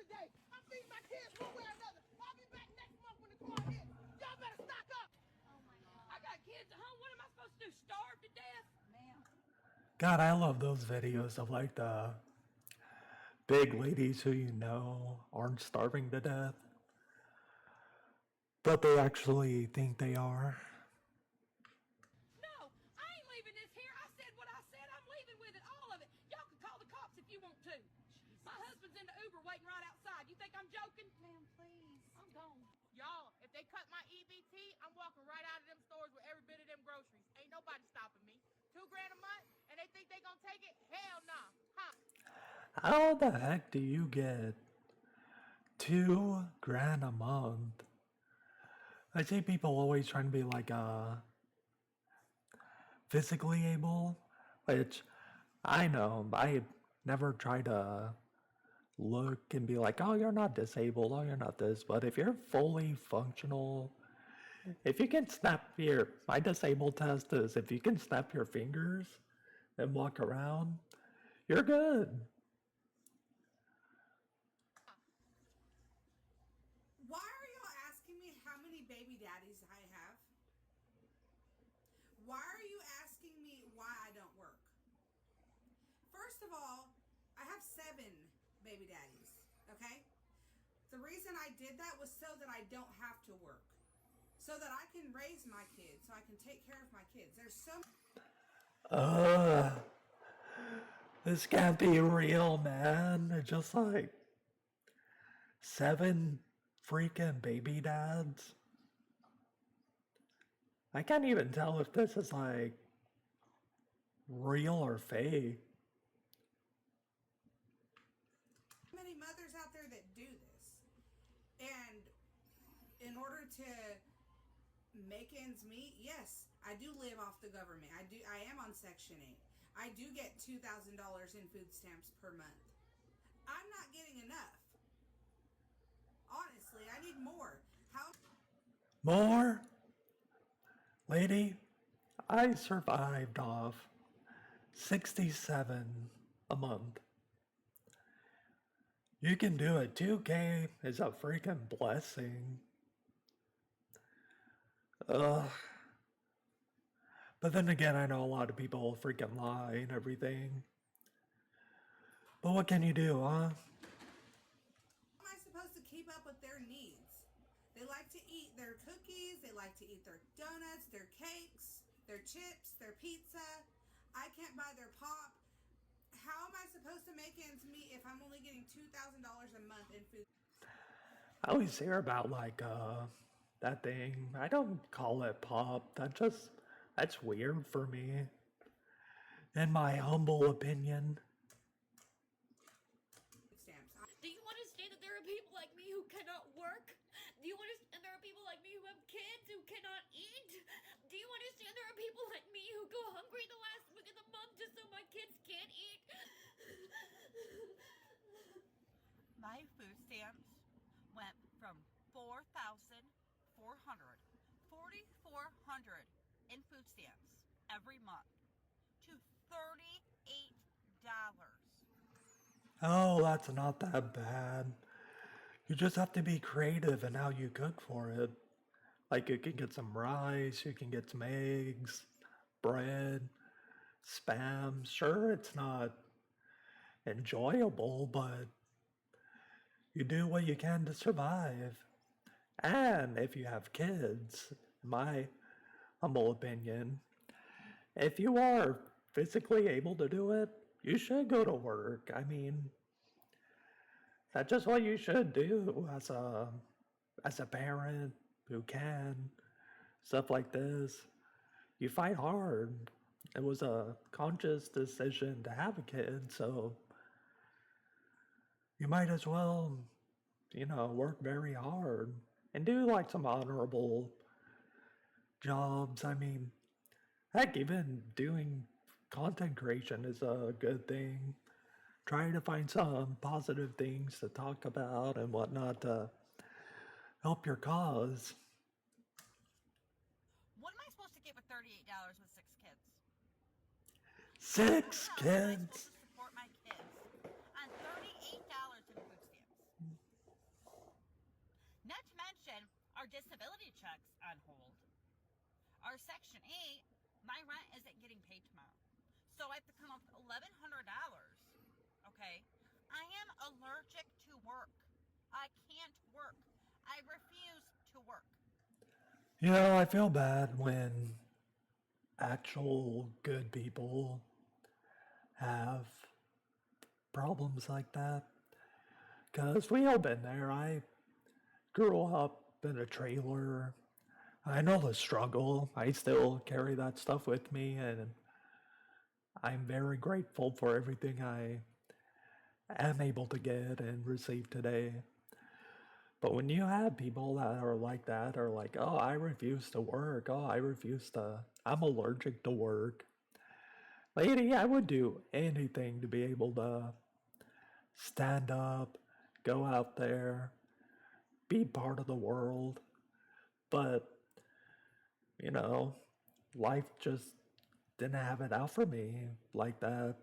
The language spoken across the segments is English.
today. I'm feeding my kids one way or another. I'll be back next month when the car hits. Y'all better stock up. Oh my God. I got kids at home. What am I supposed to do? Starve to death? Ma'am. God, I love those videos of like the big ladies who you know aren't starving to death, but they actually think they are. No, I ain't leaving this here. I said what I said. I'm leaving with it, all of it. Y'all can call the cops if you want to. My husband's in the Uber waiting right outside. You think I'm joking? Ma'am, please. I'm gone. Y'all, if they cut my EBT, I'm walking right out of them stores with every bit of them groceries. Ain't nobody stopping me. $2 grand a month, and they think they gonna take it? Hell nah. Huh? How the heck do you get $2 grand a month? I see people always trying to be like physically able, which I know I never try to look and be like, oh, you're not disabled, oh, you're not this. But if you're fully functional, if you can snap my disabled test is if you can snap your fingers and walk around, you're good. Why are y'all asking me how many baby daddies I have? Why are you asking me why I don't work? First of all, I have 7 baby daddies, okay? The reason I did that was so that I don't have to work. So that I can raise my kids, so I can take care of my kids. There's so This can't be real, man. It's just like 7 freaking baby dads. I can't even tell if this is like real or fake. many mothers out there that do this. And in order to make ends meet, yes, I do live off the government. I am on Section 8. I do get $2,000 in food stamps per month. I'm not getting enough. Honestly, I need more. How? More? Lady, I survived off 67 a month. You can do it. 2K is a freaking blessing. Ugh. But then again, I know a lot of people freaking lie and everything. But what can you do, huh? am I supposed to keep up with their needs? They like to eat their cookies, they like to eat their donuts, their cakes, their chips, their pizza. I can't buy their pop. How am I supposed to make ends meet if I'm only getting $2,000 a month in food? I always hear about like that thing. I don't call it pop. That's weird for me. In my humble opinion. Stamps. Do you understand that there are people like me who cannot work? Do you understand there are people like me who have kids who cannot eat? Do you understand there are people like me who go hungry the last week of the month just so my kids can't eat? My food stamps went from $4,400 in food stamps every month to $38. Oh, that's not that bad. You just have to be creative in how you cook for it. Like you can get some rice, you can get some eggs, bread, spam. Sure, it's not enjoyable, but you do what you can to survive. And if you have kids, in my humble opinion, if you are physically able to do it, you should go to work. I mean, that's just what you should do as a parent who can. Stuff like this. You fight hard. It was a conscious decision to have a kid, so you might as well, work very hard and do like some honorable jobs. I mean, heck, even doing content creation is a good thing. Trying to find some positive things to talk about and whatnot to help your cause. What am I supposed to get with $38 with 6 kids? 6 How am I supposed kids? to support my kids on $38 in food stamps? disability checks on hold. Our Section 8, my rent isn't getting paid tomorrow. So I have to come up with $1,100. Okay? I am allergic to work. I can't work. I refuse to work. You know, I feel bad when actual good people have problems like that. Because we all been there. I grew up in a trailer. I know the struggle. I still carry that stuff with me, and I'm very grateful for everything I am able to get and receive today. But when you have people that are like that, or like, oh, I refuse to work, I'm allergic to work. Lady, I would do anything to be able to stand up, go out there, be part of the world. But, you know, life just didn't have it out for me like that.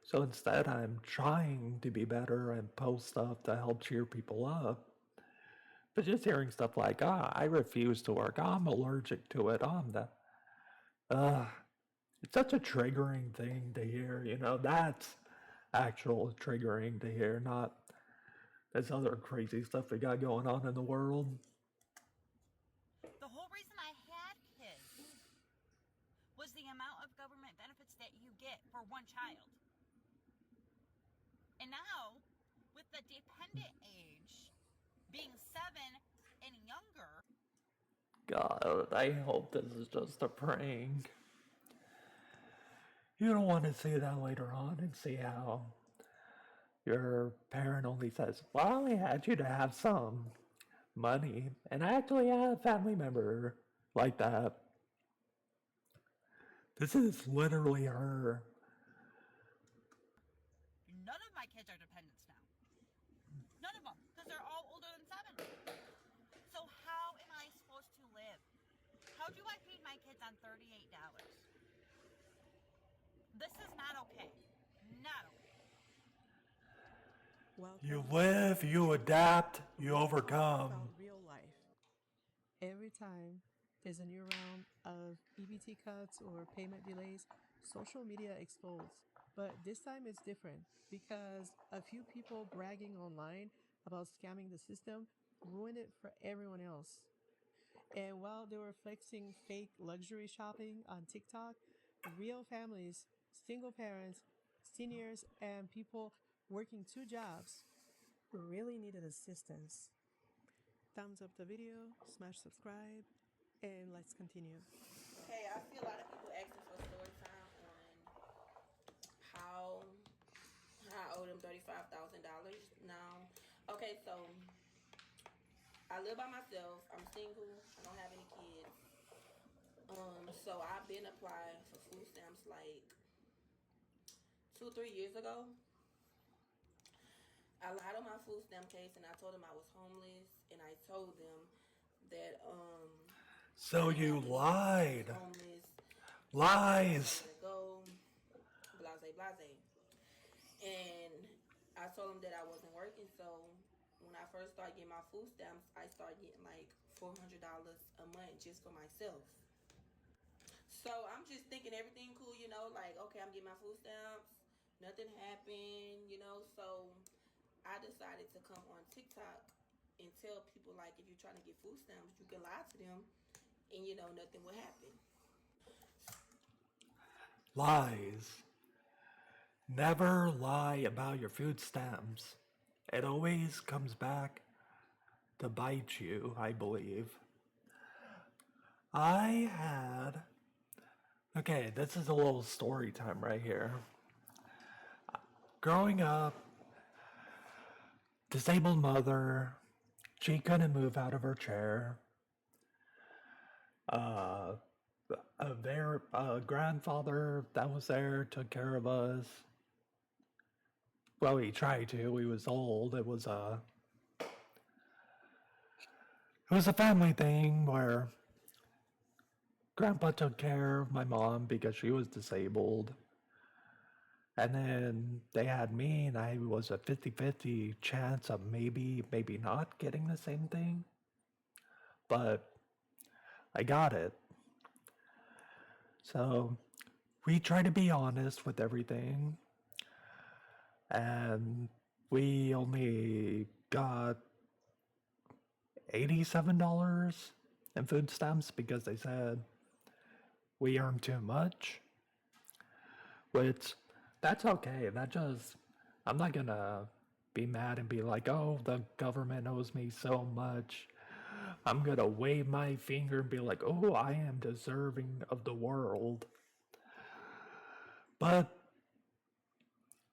So instead, I'm trying to be better and post stuff to help cheer people up. But just hearing stuff like, I refuse to work, I'm allergic to it, I'm the. It's such a triggering thing to hear, you know, that's actual triggering to hear, not this other crazy stuff we got going on in the world. The whole reason I had kids was the amount of government benefits that you get for one child. And now, with the dependent age being 7 and younger, God, I hope this is just a prank. You don't want to see that later on and see how your parent only says, well, I only had you to have some money, and I actually had a family member like that. This is literally her. none of my kids are dependents now. None of them, because they're all older than 7. So how am I supposed to live? How do I feed my kids on $38? This is not okay. Not okay. Welcome You live, you adapt, you overcome. about real life. Every time there's a new round of EBT cuts or payment delays, social media explodes. But this time it's different because a few people bragging online about scamming the system ruined it for everyone else. And while they were flexing fake luxury shopping on TikTok, real families, single parents, seniors, and people working 2 jobs really needed assistance. Thumbs up the video, smash subscribe, and let's continue. Okay, I see a lot of people asking for story time on how I owe them $35,000 now. Okay, so I live by myself. I'm single. I don't have any kids. So I've been applying for food stamps like 2-3 years ago. I lied on my food stamp case and I told them I was homeless, and I told them that So you lied. homeless, Lies. to go, blase blase. And I told them that I wasn't working, so when I first started getting my food stamps, I started getting like $400 a month just for myself. So I'm just thinking everything cool, you know, like, okay, I'm getting my food stamps, nothing happened, you know. So I decided to come on TikTok and tell people, like, if you're trying to get food stamps, you can lie to them and, you know, nothing will happen. Lies. Never lie about your food stamps. It always comes back to bite you, I believe. I had. Okay, this is a little story time right here. Growing up, disabled mother, she couldn't move out of her chair. Uh, a grandfather that was there took care of us. Well, he tried to. He was old. It was a family thing where Grandpa took care of my mom because she was disabled. And then they had me, and I was a 50-50 chance of maybe not getting the same thing. but I got it. So we try to be honest with everything, and we only got $87 in food stamps because they said we earned too much, which that's okay. I'm not gonna be mad and be like, oh, the government owes me so much. I'm gonna wave my finger and be like, oh, I am deserving of the world. But,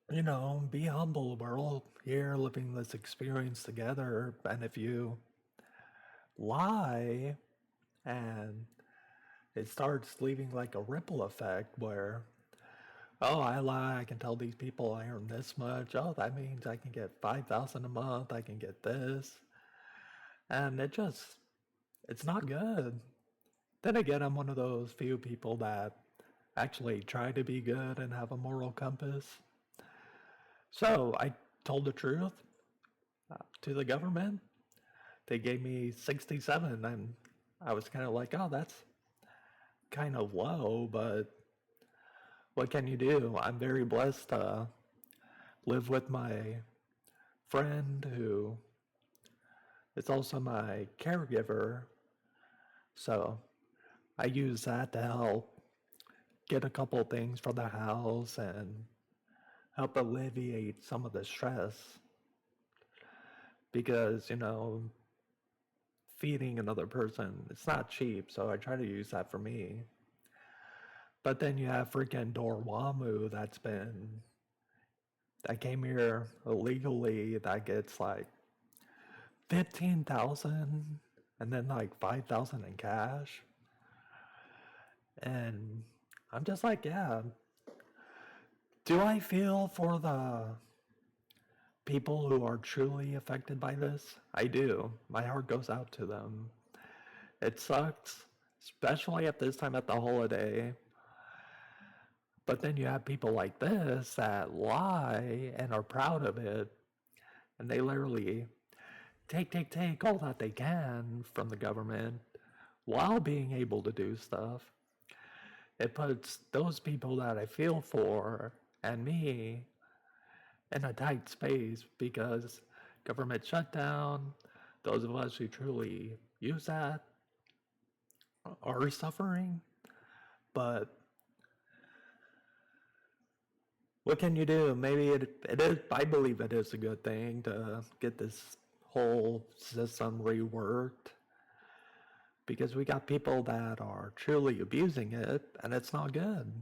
be humble. We're all here living this experience together. And if you lie and it starts leaving like a ripple effect where, oh, I lie, I can tell these people I earn this much. Oh, that means I can get 5,000 a month, I can get this. And it's not good. Then again, I'm one of those few people that actually try to be good and have a moral compass. So I told the truth to the government. They gave me 67, and I was kind of like, oh, that's kind of low, but what can you do? I'm very blessed to live with my friend who is also my caregiver. So I use that to help get a couple things for the house and help alleviate some of the stress. Because, feeding another person, it's not cheap, so I try to use that for me. But then you have freaking Dormammu that came here illegally, that gets like 15,000 and then like 5,000 in cash. And I'm just like, yeah. Do I feel for the people who are truly affected by this? I do. My heart goes out to them. It sucks, especially at this time at the holiday. But then you have people like this that lie and are proud of it, and they literally take all that they can from the government while being able to do stuff. It puts those people that I feel for and me in a tight space because government shutdown, those of us who truly use that are suffering. But what can you do? Maybe it is, I believe it is a good thing to get this whole system reworked because we got people that are truly abusing it and it's not good.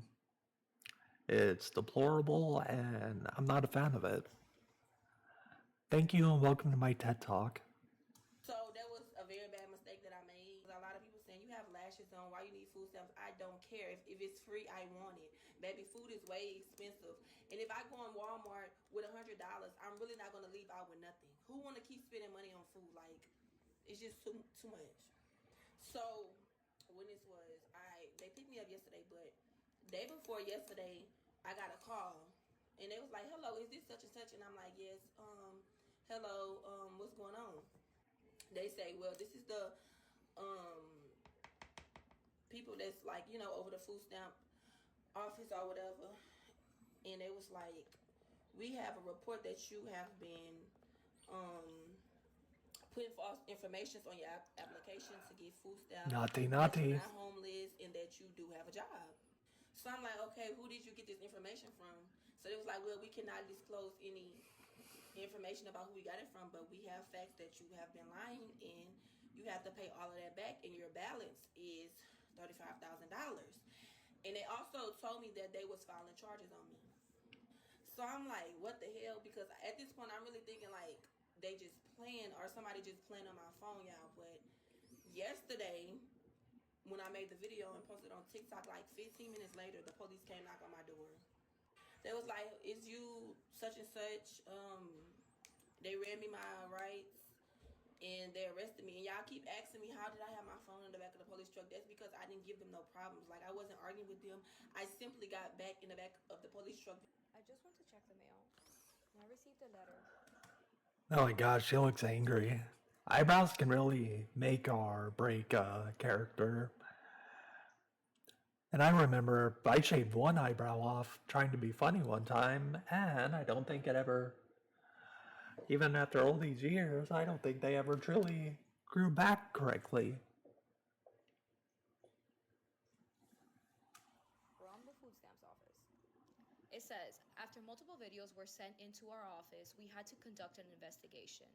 It's deplorable and I'm not a fan of it. Thank you and welcome to my TED Talk. So that was a very bad mistake that I made. A lot of people saying you have lashes on, why you need food stamps? I don't care. If it's free, I want it. Baby, food is way expensive. And if I go in Walmart with $100, I'm really not gonna leave out with nothing. Who wanna keep spending money on food? Like, it's just too much. So when this was, they picked me up yesterday, but day before yesterday, I got a call, and they was like, "Hello, is this such and such?" And I'm like, "Yes, hello, what's going on?" They say, "Well, this is the people that's like, over the food stamp office or whatever." And it was like, "We have a report that you have been putting false information on your application to get food stamps. Naughty, That naughty. you're not homeless and that you do have a job." So I'm like, "Okay, who did you get this information from?" So it was like, "Well, we cannot disclose any information about who we got it from, but we have facts that you have been lying and you have to pay all of that back, and your balance is $35,000." And they also told me that they was filing charges on me. So I'm like, what the hell? Because at this point, I'm really thinking like they just playing or somebody just playing on my phone, y'all. But yesterday, when I made the video and posted on TikTok, like 15 minutes later, the police came knock on my door. They was like, "Is you such and such?" They read me my rights and they arrested me. And y'all keep asking me, how did I have my phone in the back of the police truck? That's because I didn't give them no problems. Like, I wasn't arguing with them. I simply got back in the back of the police truck. I just went to check the mail, and I received a letter. Oh my gosh, she looks angry. eyebrows can really make or break a character. And I remember I shaved one eyebrow off trying to be funny one time, and I don't think it ever, even after all these years, I don't think they ever truly grew back correctly. From the food stamps office. It says, after multiple videos were sent into our office, we had to conduct an investigation.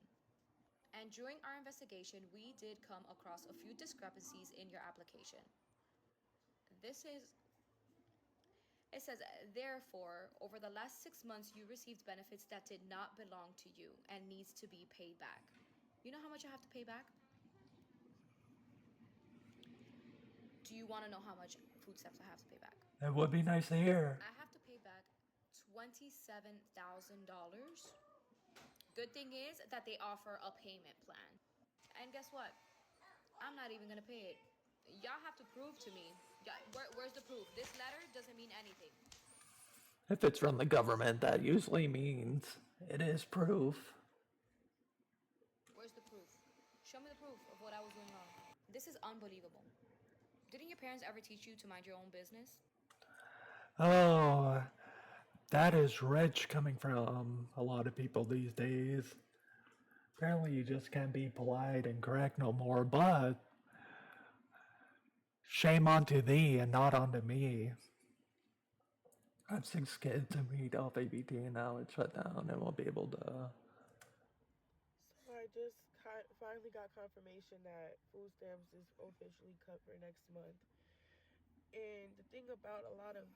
And during our investigation, we did come across a few discrepancies in your application. It says, therefore, over the last 6 months, you received benefits that did not belong to you and needs to be paid back. You know how much I have to pay back? Do you want to know how much food stamps I have to pay back? It would be nice to hear. I have to pay back $27,000. Good thing is that they offer a payment plan. And guess what? I'm not even gonna pay it. Y'all have to prove to me. Where's the proof? This letter doesn't mean anything. If it's from the government, that usually means it is proof. Where's the proof? Show me the proof of what I was doing wrong. This is unbelievable. Didn't your parents ever teach you to mind your own business? Oh, that is rich coming from a lot of people these days. Apparently you just can't be polite and correct no more, but shame onto thee and not onto me. I have 6 kids and we eat off EBT and now it's shut down and won't be able to. So I just finally got confirmation that food stamps is officially cut for next month. And the thing about a lot of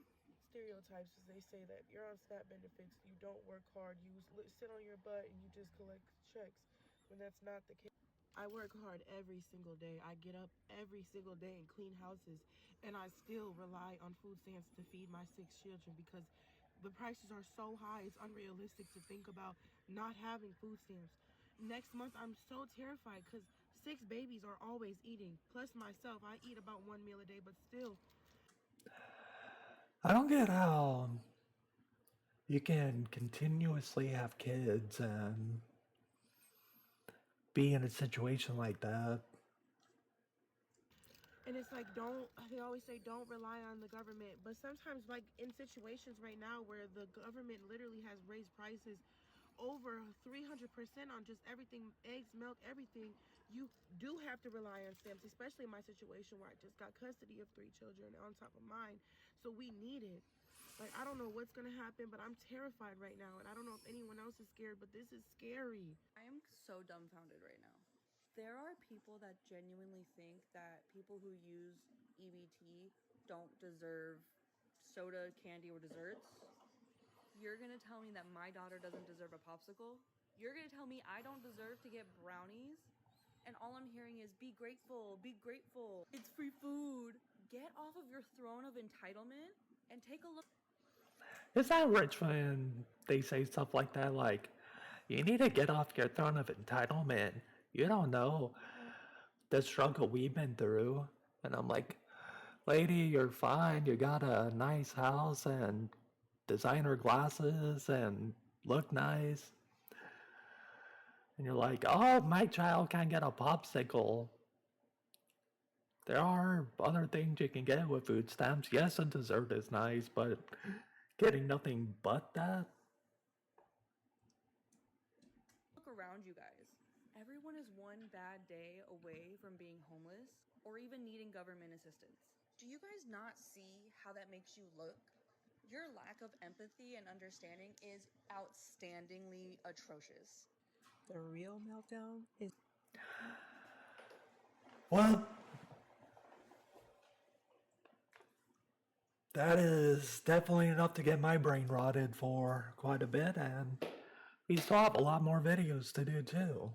stereotypes is they say that you're on SNAP benefits, you don't work hard, you sit on your butt and you just collect checks, when that's not the case. I work hard every single day. I get up every single day and clean houses, and I still rely on food stamps to feed my 6 children because the prices are so high. It's unrealistic to think about not having food stamps. Next month, I'm so terrified because 6 babies are always eating. Plus myself, I eat about 1 meal a day, but still. I don't get how you can continuously have kids and be in a situation like that. And it's like, they always say don't rely on the government. But sometimes, like in situations right now where the government literally has raised prices over 300% on just everything, eggs, milk, everything, you do have to rely on stamps, especially in my situation where I just got custody of 3 children on top of mine. So we need it. Like, I don't know what's going to happen, but I'm terrified right now. And I don't know if anyone else is scared, but this is scary. I am so dumbfounded right now. There are people that genuinely think that people who use EBT don't deserve soda, candy, or desserts. You're gonna tell me that my daughter doesn't deserve a popsicle? You're gonna tell me I don't deserve to get brownies? And all I'm hearing is, be grateful, be grateful. It's free food. Get off of your throne of entitlement and take a look. Is that rich when they say stuff like that? Like, you need to get off your throne of entitlement. You don't know the struggle we've been through. And I'm like, lady, you're fine. You got a nice house and designer glasses and look nice. And you're like, oh, my child can't get a popsicle. There are other things you can get with food stamps. Yes, a dessert is nice, but getting nothing but that? Look around you guys. Everyone is one bad day away from being homeless or even needing government assistance. Do you guys not see how that makes you look? Your lack of empathy and understanding is outstandingly atrocious. The real meltdown is. Well, that is definitely enough to get my brain rotted for quite a bit, and we still have a lot more videos to do too.